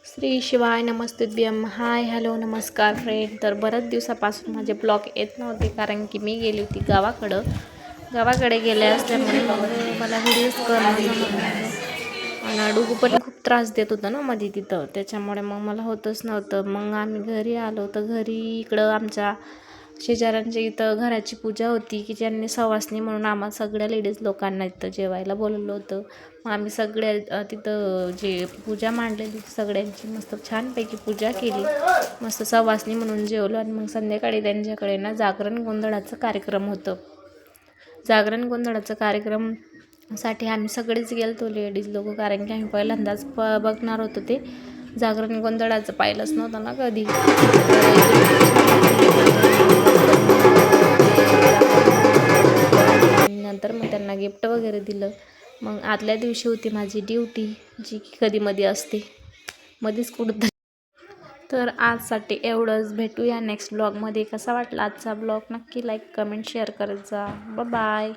श्री शिवाय नमस्तुभ्यम. Hi hello नमस्कार friend. तर बऱ्याच दिवसापासून माझे ब्लॉग येत नव्हते कारण की मी गेली होती गावाकडे गेले असल्यामुळे मला व्हिडिओज करणं जमत नव्हतं आणि डुगू पण खूप त्रास देत होता ना मध्ये तिथं, त्याच्यामुळे मग मला होतच नव्हतं. मग आम्ही घरी आलो तर घरी इकडं आमच्या शेजाऱ्यांच्या इथं घराची पूजा होती की ज्यांनी सवासणी म्हणून आम्हाला सगळ्या लेडीज लोकांना इथं जेवायला बोलवलं होतं. मग आम्ही सगळ्या तिथं जे पूजा मांडलेली सगळ्यांची मस्त छानपैकी पूजा केली, मस्त सवासणी म्हणून जेवलो. आणि मग संध्याकाळी त्यांच्याकडे ना जागरण गोंधळाचं कार्यक्रम होतं. जागरण गोंधळाचं कार्यक्रमसाठी आम्ही सगळेच गेलतो लेडीज लोक, कारण की आम्ही पहिल्यांदाच बघणार होतो. ते जागरण गोंधळाचं पाहिलंच नव्हतं ना कधी. नंतर मग त्यांना गिफ्ट वगैरे दिलं. मग आदल्या दिवशी होती माझी ड्युटी, जी की कधी मध्ये असते, मध्येच कुठं. तर आजसाठी एवढंच. भेटूया नेक्स्ट ब्लॉगमध्ये. कसा वाटला आजचा ब्लॉग नक्की लाईक कमेंट शेअर करत जा. बाय.